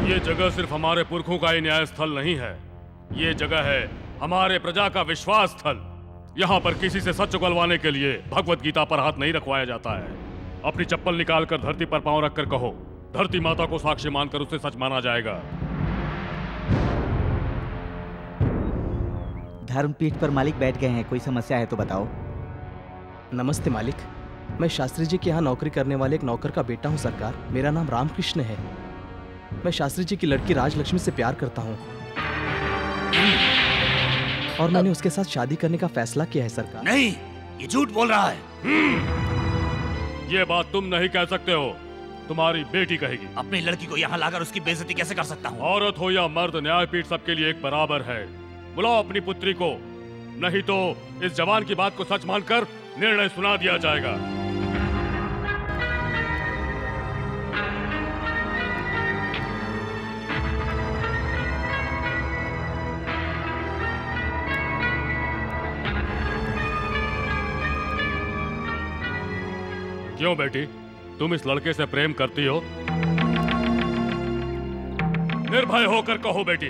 ये जगह सिर्फ हमारे पुरखों का ही न्याय स्थल नहीं है, ये जगह है हमारे प्रजा का विश्वास स्थल। यहाँ पर किसी से सच उगलवाने के लिए भगवत गीता पर हाथ नहीं रखवाया जाता है। अपनी चप्पल निकालकर धरती पर पांव रखकर कहो, धरती माता को साक्षी मानकर उसे सच माना जाएगा। धर्मपीठ पर मालिक बैठ गए हैं, कोई समस्या है तो बताओ। नमस्ते मालिक, मैं शास्त्री जी के यहाँ नौकरी करने वाले एक नौकर का बेटा हूँ सरकार। मेरा नाम रामकृष्ण है। मैं शास्त्री जी की लड़की राजलक्ष्मी से प्यार करता हूँ और मैंने उसके साथ शादी करने का फैसला किया है सरकार। नहीं, ये झूठ बोल रहा है। ये बात तुम नहीं कह सकते हो, तुम्हारी बेटी कहेगी। अपनी लड़की को यहाँ लाकर उसकी बेइज्जती कैसे कर सकता हूँ? औरत हो या मर्द, न्यायपीठ सबके लिए एक बराबर है। बुलाओ अपनी पुत्री को, नहीं तो इस जवान की बात को सच मानकर निर्णय सुना दिया जाएगा। क्यों बेटी, तुम इस लड़के से प्रेम करती हो? निर्भय होकर कहो बेटी।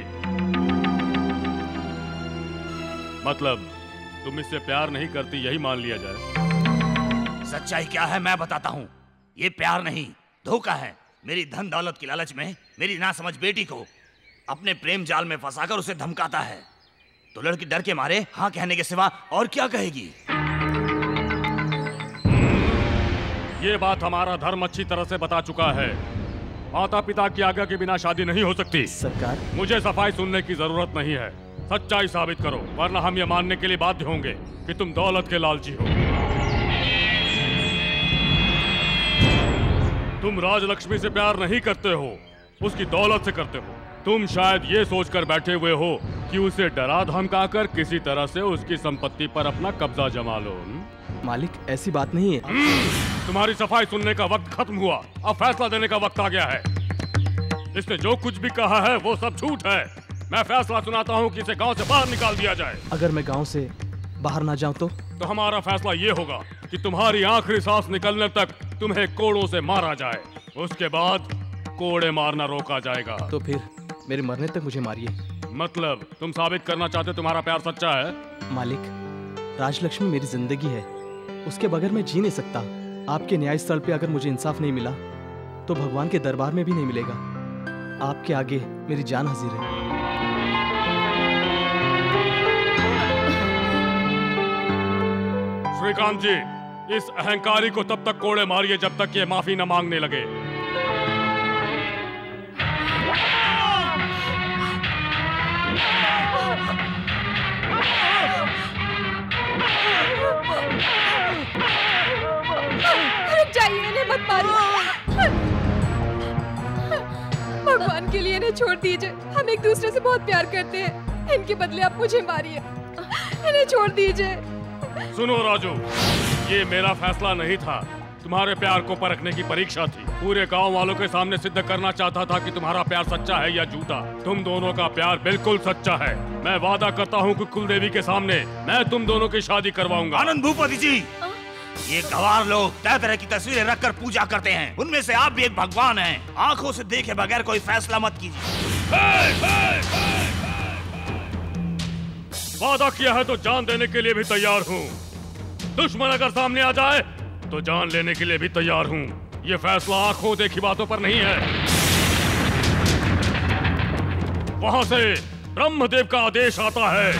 मतलब तुम इससे प्यार नहीं करती, यही मान लिया जाए। सच्चाई क्या है मैं बताता हूँ। ये प्यार नहीं, धोखा है। मेरी धन दौलत की लालच में मेरी नासमझ बेटी को अपने प्रेम जाल में फंसाकर उसे धमकाता है, तो लड़की डर के मारे हाँ कहने के सिवा और क्या कहेगी? ये बात हमारा धर्म अच्छी तरह से बता चुका है। माता पिता की आज्ञा के बिना शादी नहीं हो सकती। सरकार, मुझे सफाई सुनने की जरूरत नहीं है, सच्चाई साबित करो, वरना हम ये मानने के लिए बाध्य होंगे कि तुम दौलत के लालची हो। तुम राजलक्ष्मी से प्यार नहीं करते हो, उसकी दौलत से करते हो। तुम शायद ये सोचकर बैठे हुए हो कि उसे डरा धमकाकर किसी तरह से उसकी संपत्ति पर अपना कब्जा जमा लो। मालिक, ऐसी बात नहीं है। तुम्हारी सफाई सुनने का वक्त खत्म हुआ, अब फैसला देने का वक्त आ गया है। इसने जो कुछ भी कहा है वो सब झूठ है। मैं फैसला सुनाता हूँ कि इसे गांव से बाहर निकाल दिया जाए। अगर मैं गांव से बाहर ना जाऊं तो हमारा फैसला ये होगा कि तुम्हारी आखिरी सांस निकलने तक तुम्हें कोड़ों से मारा जाए। उसके बाद कोड़े मारना रोका जाएगा। तो फिर मेरे मरने तक मुझे मारिए। मतलब तुम साबित करना चाहते तुम्हारा प्यार सच्चा है? मालिक, राजलक्ष्मी मेरी जिंदगी है, उसके बगैर मैं जी नहीं सकता। आपके न्याय स्थल पे अगर मुझे इंसाफ नहीं मिला तो भगवान के दरबार में भी नहीं मिलेगा। आपके आगे मेरी जान हाजिर है। श्रीकांत जी, इस अहंकारी को तब तक कोड़े मारिए जब तक ये माफी न मांगने लगे। चाहिए इन्हें मत मारिए। भगवान के लिए इन्हें छोड़ दीजिए। हम एक दूसरे से बहुत प्यार करते हैं। इनके बदले आप मुझे मारिए। इन्हें छोड़ दीजिए। सुनो राजू, ये मेरा फैसला नहीं था, तुम्हारे प्यार को परखने की परीक्षा थी। पूरे गांव वालों के सामने सिद्ध करना चाहता था कि तुम्हारा प्यार सच्चा है या झूठा। तुम दोनों का प्यार बिल्कुल सच्चा है। मैं वादा करता हूँ कि कुलदेवी के सामने मैं तुम दोनों की शादी करवाऊंगा। आनंद भूपति जी, ये गंवार लोग तरह तरह की तस्वीरें रखकर पूजा करते हैं, उनमें से आप भी एक भगवान हैं। आंखों से देखे बगैर कोई फैसला मत कीजिए। वादा किया है तो जान देने के लिए भी तैयार हूँ। दुश्मन अगर सामने आ जाए तो जान लेने के लिए भी तैयार हूँ। ये फैसला आंखों देखी बातों पर नहीं है। वहां से ब्रह्मदेव का आदेश आता है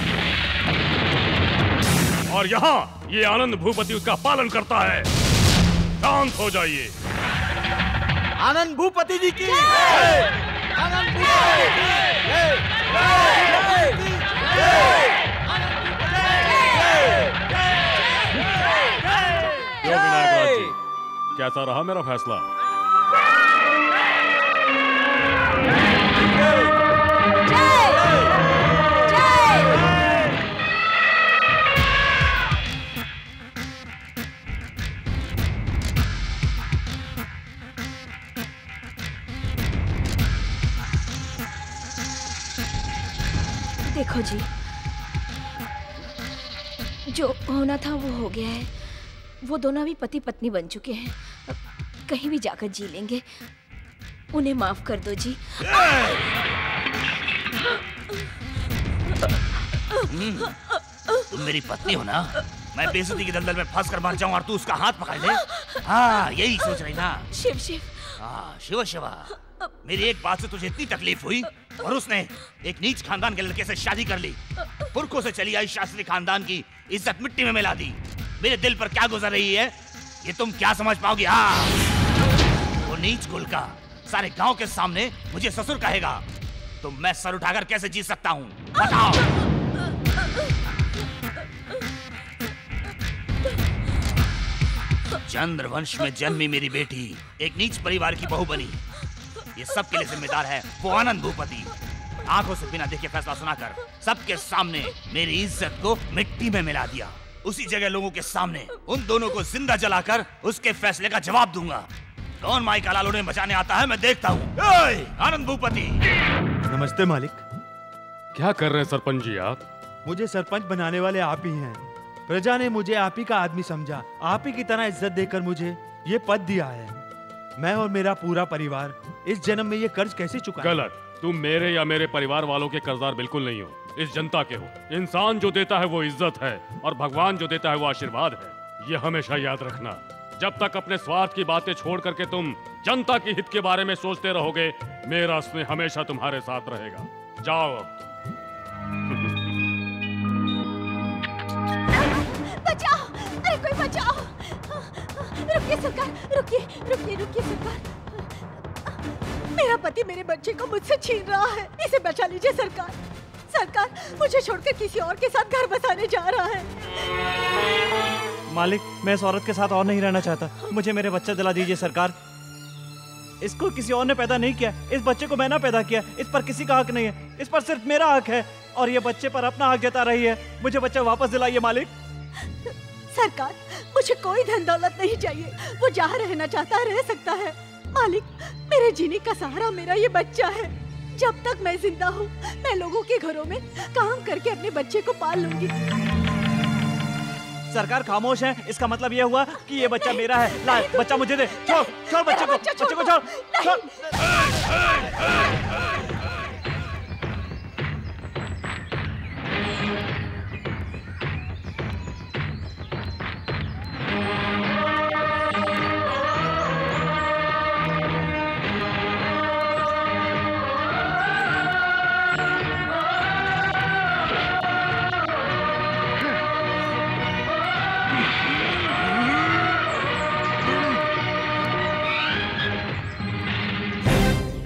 और यहाँ ये आनंद भूपति उसका पालन करता है। शांत हो जाइए। आनंद भूपति जी की जय। आनंद भूपति की जय। क्यों विनायक राज जी, कैसा रहा मेरा फैसला? देखो जी, जो होना था वो हो गया है। वो दोनों भी पति पत्नी बन चुके हैं, अब कहीं भी जाकर जी लेंगे। उन्हें माफ कर दो जी। तुम मेरी पत्नी हो ना? मैं बेइज्जती की दलदल में फंस कर मर जाऊं और तू उसका हाथ पकड़ ले? हाँ, यही सोच रही ना? शिव शिव। हाँ, शिव शिवा। मेरी एक बात से तुझे इतनी तकलीफ हुई और उसने एक नीच खानदान के लड़के से शादी कर ली। पुरखों से चली आई शास्त्री खानदान की इज्जत मिट्टी में मिला दी। मेरे दिल पर क्या गुजर रही है ये तुम क्या समझ पाओगी? हाँ, वो नीच कुल का सारे गांव के सामने मुझे ससुर कहेगा तो मैं सर उठाकर कैसे जी सकता हूँ? बताओ। चंद्रवंश में जन्मी मेरी बेटी एक नीच परिवार की बहू बनी। ये सब के लिए जिम्मेदार है वो आनंद भूपति। आंखों से बिना देखे फैसला सुनाकर सबके सामने मेरी इज्जत को मिट्टी में मिला दिया। उसी जगह लोगों के सामने उन दोनों को जिंदा जलाकर उसके फैसले का जवाब दूंगा। कौन माई का लाल उन्हें बचाने आता है मैं देखता हूँ। आनंद भूपति। नमस्ते मालिक। क्या कर रहे हैं सरपंच जी आप? मुझे सरपंच बनाने वाले आप ही हैं। प्रजा ने मुझे आप ही का आदमी समझा, आप ही की तरह इज्जत देकर मुझे ये पद दिया है। मैं और मेरा पूरा परिवार इस जन्म में ये कर्ज कैसे चुकाएं? गलत। तुम मेरे या मेरे परिवार वालों के कर्जदार बिल्कुल नहीं हो, इस जनता के हो। इंसान जो देता है वो इज्जत है और भगवान जो देता है वो आशीर्वाद है। ये हमेशा याद रखना। जब तक अपने स्वार्थ की बातें छोड़ करके तुम जनता के हित के बारे में सोचते रहोगे, मेरा स्नेह हमेशा तुम्हारे साथ रहेगा। जाओ अब। बचाओ! अरे कोई बचाओ! रुकिए सरकार, रुकिए रुकिए रुकिए सरकार। मेरा पति मेरे बच्चे को मुझसे छीन रहा है, इसे बचा लीजिए सरकार। सरकार मुझे छोड़कर किसी और के साथ घर बसाने जा रहा है। मालिक, मैं इस औरत के साथ और नहीं रहना चाहता। मुझे मेरे बच्चा दिला दीजिए सरकार। इसको किसी और ने पैदा नहीं किया, इस बच्चे को मैंने पैदा किया। इस पर किसी का हक नहीं है, इस पर सिर्फ मेरा हक है और ये बच्चे पर अपना हक जता रही है। मुझे बच्चा वापस दिलाइए मालिक। सरकार मुझे कोई धन दौलत नहीं चाहिए, वो जहाँ रहना चाहता है रह सकता है। मालिक, मेरे जीने का सहारा मेरा ये बच्चा है। जब तक मैं जिंदा हूँ मैं लोगों के घरों में काम करके अपने बच्चे को पाल लूंगी। सरकार खामोश है, इसका मतलब ये हुआ कि ये बच्चा मेरा है। ला, बच्चा मुझे दे। छोड़ छोड़ बच्चे को, बच्चे को छोड़।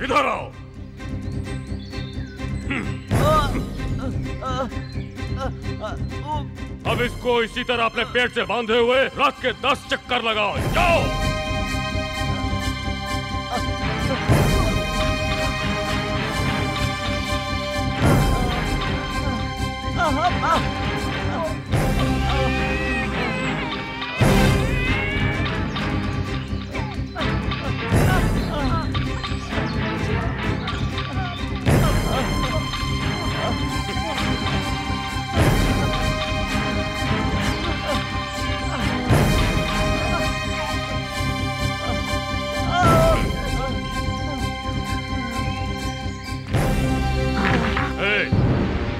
इधर आओ। अब इसको इसी तरह अपने पेट से बांधे हुए रथ के 10 चक्कर लगाओ। जाओ।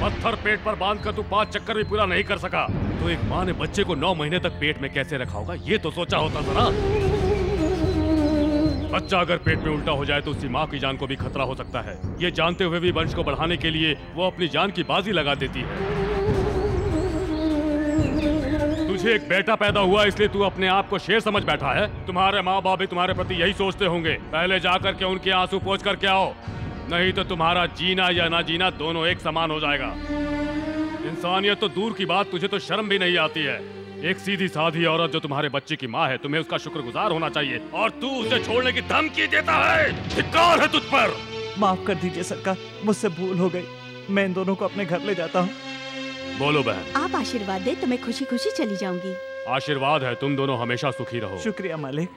पत्थर पेट पर बांधकर तू 5 चक्कर भी पूरा नहीं कर सका तो एक माँ ने बच्चे को 9 महीने तक पेट में कैसे रखा होगा ये तो सोचा होता जरा। बच्चा अगर पेट में उल्टा हो जाए तो उसकी माँ की जान को भी खतरा हो सकता है। ये जानते हुए भी वंश को बढ़ाने के लिए वो अपनी जान की बाजी लगा देती है। तुझे एक बेटा पैदा हुआ इसलिए तू अपने आप को शेर समझ बैठा है। तुम्हारे माँ बाप भी तुम्हारे प्रति यही सोचते होंगे। पहले जाकर के उनके आंसू पोंछ करके आओ, नहीं तो तुम्हारा जीना या ना जीना दोनों एक समान हो जाएगा। इंसानियत तो दूर की बात, तुझे तो शर्म भी नहीं आती है। एक सीधी साधी औरत जो तुम्हारे बच्चे की माँ है, तुम्हें उसका शुक्रगुजार होना चाहिए और तू उसे छोड़ने की धमकी देता है। धिक्कार है तुझ पर। माफ कर दीजिए सरकार, मुझसे भूल हो गई। मैं इन दोनों को अपने घर ले जाता हूँ। बोलो बहन। आप आशीर्वाद दे तो मैं खुशी खुशी चली जाऊंगी। आशीर्वाद है, तुम दोनों हमेशा सुखी रहो। शुक्रिया मालिक।